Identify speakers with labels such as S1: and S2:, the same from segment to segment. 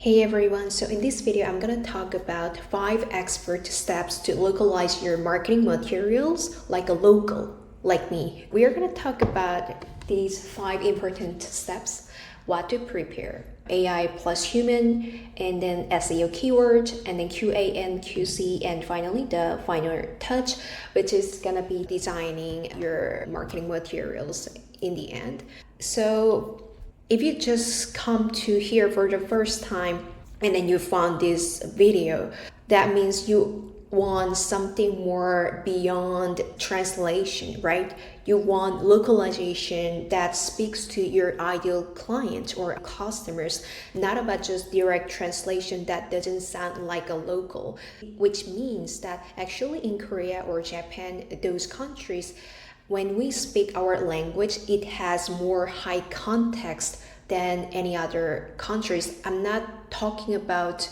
S1: Hey everyone, so in this video I'm going to talk about 5 expert steps to localize your marketing materials like a local, like me. We are going to talk about these 5 important steps: what to prepare, AI plus human, and then SEO keyword, and then QA and QC, and finally the final touch, which is going to be designing your marketing materials in the end. So if you just come to here for the first time and then you found this video, that means you want something more beyond translation, right? You want localization that speaks to your ideal client or customers, not about just direct translation that doesn't sound like a local, which means that actually in Korea or Japan, those countries, when we speak our language, it has more high context than any other countries. I'm not talking about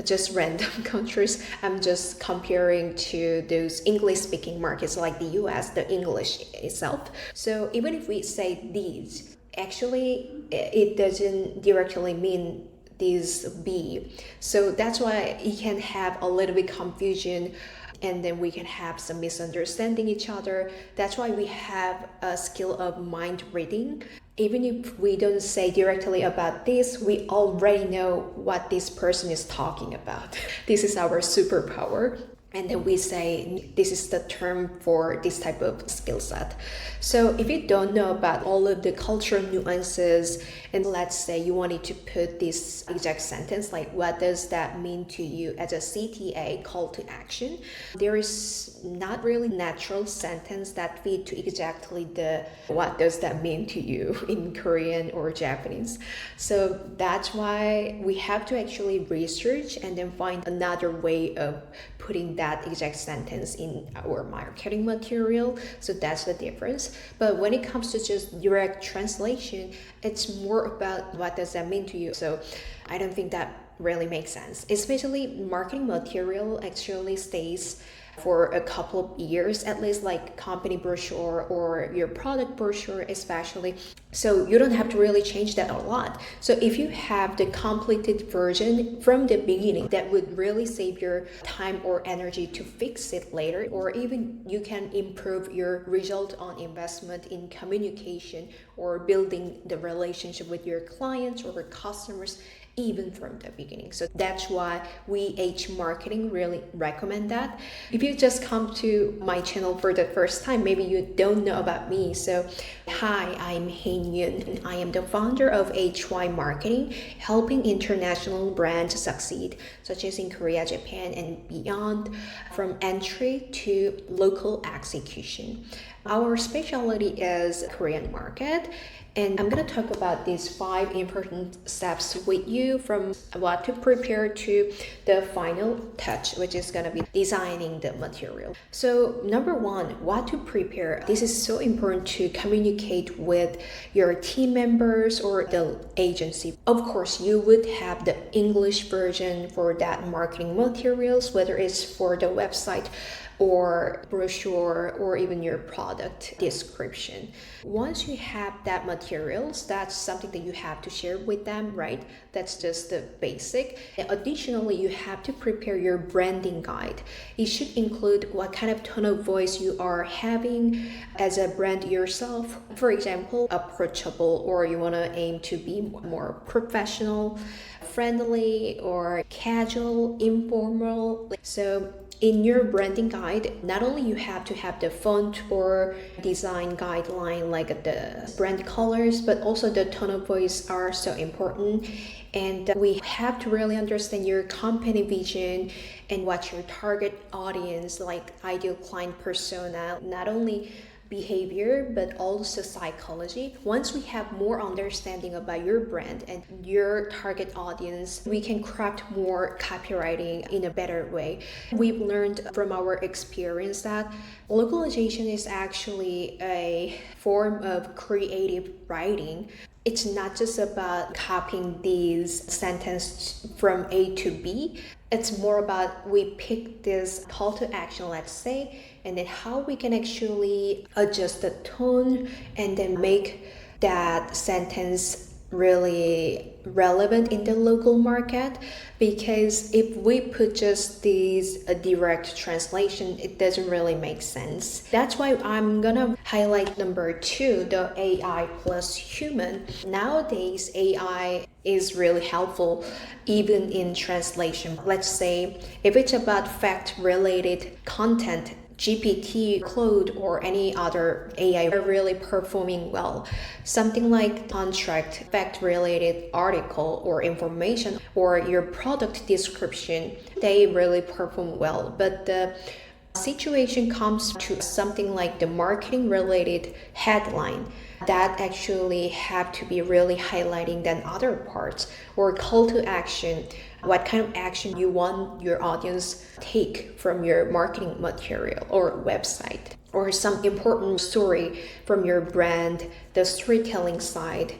S1: just random countries. I'm just comparing to those English speaking markets like the US, the English itself. So even if we say these, actually it doesn't directly mean these be. So that's why it can have a little bit confusion, and then we can have some misunderstanding each other. That's why we have a skill of mind reading. Even if we don't say directly about this, we already know what this person is talking about. This is our superpower. And then we say this is the term for this type of skill set. So if you don't know about all of the cultural nuances, and let's say you wanted to put this exact sentence, like what does that mean to you as a CTA, call to action, there is not really natural sentence that fit to exactly the what does that mean to you in Korean or Japanese. So that's why we have to actually research and then find another way of putting that exact sentence in our marketing material. So that's the difference. But when it comes to just direct translation, it's more about what does that mean to you. So I don't think that really makes sense. Especially marketing material actually stays for a couple of years, at least, like company brochure or your product brochure especially. So you don't have to really change that a lot. So if you have the completed version from the beginning, that would really save your time or energy to fix it later, or even you can improve your result on investment in communication or building the relationship with your clients or customers even from the beginning. So that's why we H Marketing really recommend that. If you just come to my channel for the first time, maybe you don't know about me. So hi, I'm Hyein, and I am the founder of HY Marketing, helping international brands succeed, such as in Korea, Japan, and beyond, from entry to local execution. Our specialty is Korean market, and I'm going to talk about these 5 important steps with you, from what to prepare to the final touch, which is going to be designing the material. So number 1, what to prepare. This is so important to communicate with your team members or the agency. Of course, you would have the English version for that marketing materials, whether it's for the website or brochure or even your product description. Once you have that materials, that's something that you have to share with them, right? That's just the basic. And additionally, you have to prepare your branding guide. It should include what kind of tone of voice you are having as a brand yourself. For example, approachable, or you want to aim to be more professional, friendly, or casual, informal. So in your branding guide, not only you have to have the font or design guideline like the brand colors, but also the tone of voice are so important. And we have to really understand your company vision and what your target audience, like ideal client persona, not only behavior but also psychology. Once we have more understanding about your brand and your target audience, we can craft more copywriting in a better way. We've learned from our experience that localization is actually a form of creative writing. It's not just about copying these sentences from A to B. It's more about we pick this call to action, let's say, and then how we can actually adjust the tone and then make that sentence really relevant in the local market, because if we put just these a direct translation, it doesn't really make sense. That's why I'm gonna highlight number 2, the AI plus human. Nowadays AI is really helpful even in translation. Let's say if it's about fact related content, GPT, Claude, or any other AI are really performing well. Something like contract, fact-related article or information, or your product description, they really perform well. But the situation comes to something like the marketing related headline that actually have to be really highlighting than other parts, or call to action, what kind of action you want your audience take from your marketing material or website, or some important story from your brand, the storytelling side,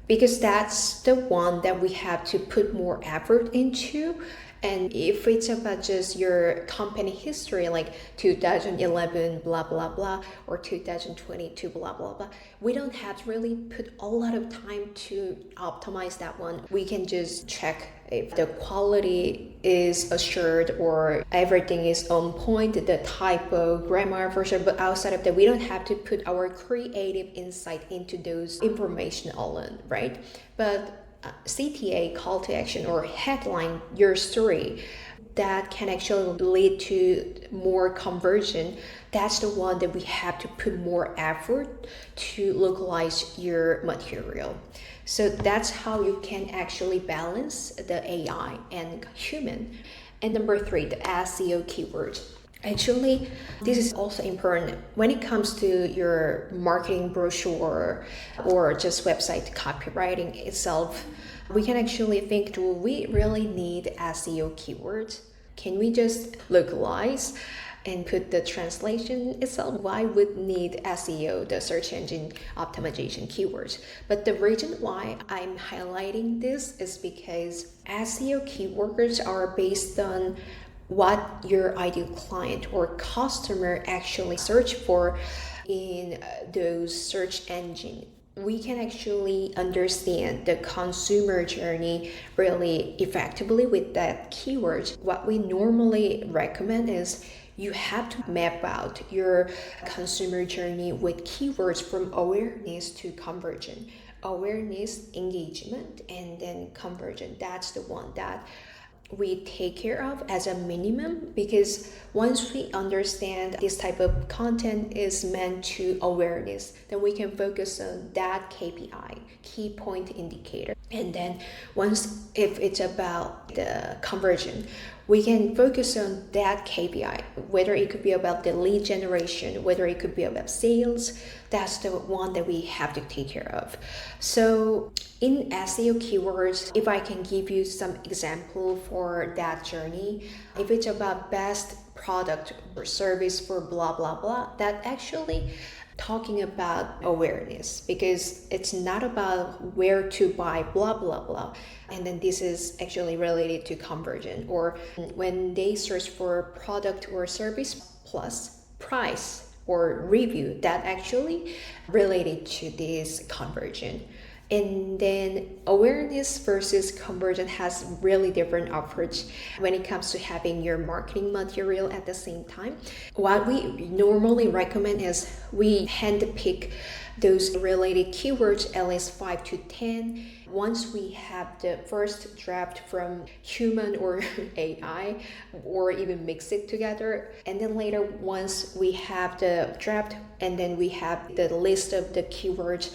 S1: because that's the one that we have to put more effort into. And if it's about just your company history, like 2011, blah, blah, blah, or 2022, blah, blah, blah, we don't have to really put a lot of time to optimize that one. We can just check if the quality is assured or everything is on point, the typo, grammar, for sure. But outside of that, we don't have to put our creative insight into those information alone, right? But CTA, call to action, or headline, your story, that can actually lead to more conversion. That's the one that we have to put more effort to localize your material. So that's how you can actually balance the AI and human. And number 3, the SEO keywords. Actually, this is also important when it comes to your marketing brochure or just website copywriting itself. We can actually think, do we really need SEO keywords? Can we just localize and put the translation itself? Why would need SEO, the search engine optimization keywords? But the reason why I'm highlighting this is because SEO keywords are based on what your ideal client or customer actually search for in those search engine. We can actually understand the consumer journey really effectively with that keyword. What we normally recommend is you have to map out your consumer journey with keywords from awareness to conversion. Awareness, engagement, and then conversion. That's the one that we take care of as a minimum, because once we understand this type of content is meant to awareness, then we can focus on that KPI, key point indicator. And then once, if it's about the conversion, we can focus on that KPI, whether it could be about the lead generation, whether it could be about sales. That's the one that we have to take care of. So in SEO keywords, if I can give you some example for that journey, if it's about best product or service for blah, blah, blah, that actually talking about awareness, because it's not about where to buy blah blah blah, and then this is actually related to conversion, or when they search for product or service plus price or review, that actually related to this conversion. And then awareness versus conversion has really different approach when it comes to having your marketing material at the same time. What we normally recommend is we handpick those related keywords, at least 5 to 10. Once we have the first draft from human or AI, or even mix it together, and then later once we have the draft and then we have the list of the keywords,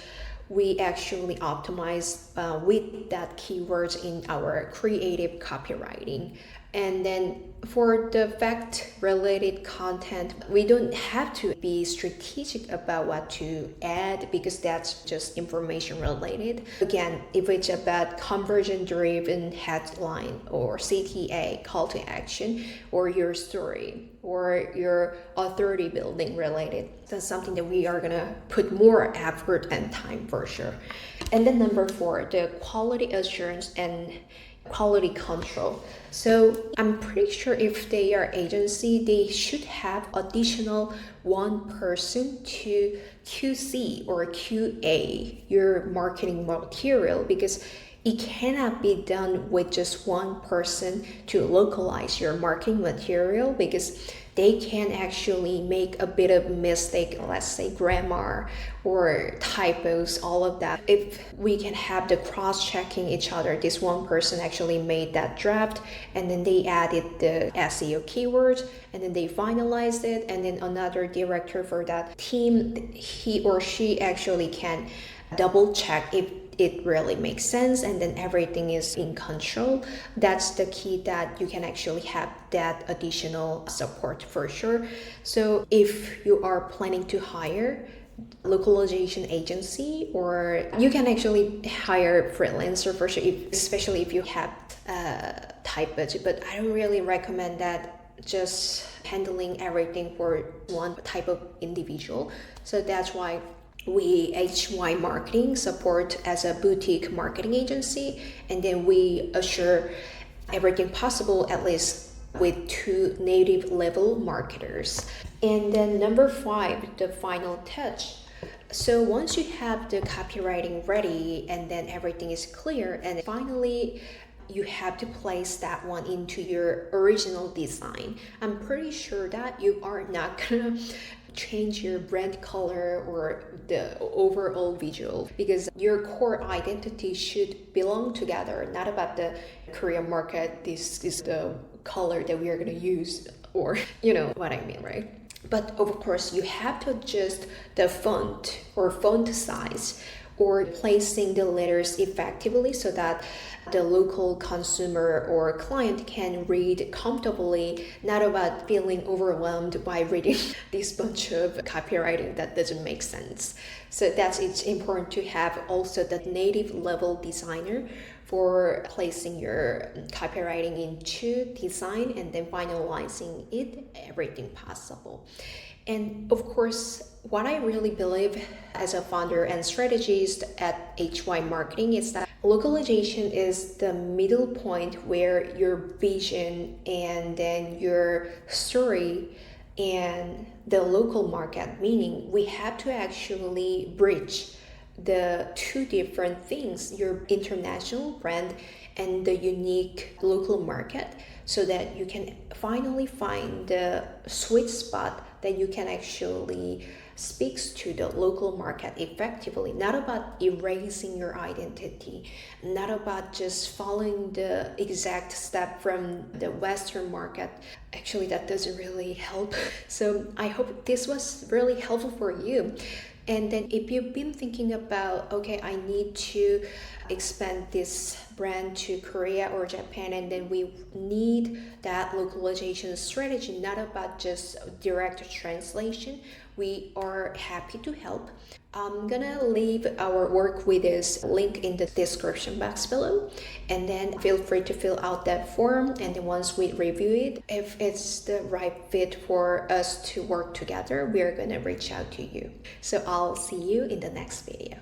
S1: we actually optimize with that keywords in our creative copywriting. And then for the fact related content, we don't have to be strategic about what to add, because that's just information related. Again, if it's about conversion driven headline or CTA, call to action, or your story or your authority building related, that's something that we are gonna put more effort and time for sure. And then number 4, the quality assurance and quality control. So I'm pretty sure if they are agency, they should have additional one person to QC or QA your marketing material, because it cannot be done with just one person to localize your marketing material, because they can actually make a bit of mistake, let's say grammar or typos, all of that. If we can have the cross-checking each other, this one person actually made that draft and then they added the SEO keywords and then they finalized it, and then another director for that team, he or she actually can double check if it really makes sense, and then everything is in control. That's the key, that you can actually have that additional support for sure. So if you are planning to hire localization agency, or you can actually hire freelancer for sure, especially if you have a tight budget, but I don't really recommend that, just handling everything for one type of individual. So that's why we Hyein Marketing support as a boutique marketing agency, and then we assure everything possible at least with 2 native level marketers. And then number 5, the final touch. So once you have the copywriting ready and then everything is clear, and finally you have to place that one into your original design. I'm pretty sure that you are not gonna change your brand color or the overall visual, because your core identity should belong together, not about the Korean market, this is the color that we are going to use, or you know what I mean, right? But of course you have to adjust the font or font size or placing the letters effectively so that the local consumer or client can read comfortably, not about feeling overwhelmed by reading this bunch of copywriting that doesn't make sense. So it's important to have also the native level designer for placing your copywriting into design and then finalizing it, everything possible. And of course, what I really believe as a founder and strategist at Hyein Marketing is that localization is the middle point where your vision and then your story and the local market, meaning we have to actually bridge the 2 different things, your international brand and the unique local market, so that you can finally find the sweet spot that you can actually speaks to the local market effectively, not about erasing your identity, not about just following the exact step from the Western market. Actually, that doesn't really help. So I hope this was really helpful for you. And then if you've been thinking about, okay, I need to expand this brand to Korea or Japan, and then we need that localization strategy, not about just direct translation, we are happy to help. I'm gonna leave our work with this link in the description box below, and then feel free to fill out that form, and then once we review it, if it's the right fit for us to work together, we're gonna reach out to you. So I'll see you in the next video.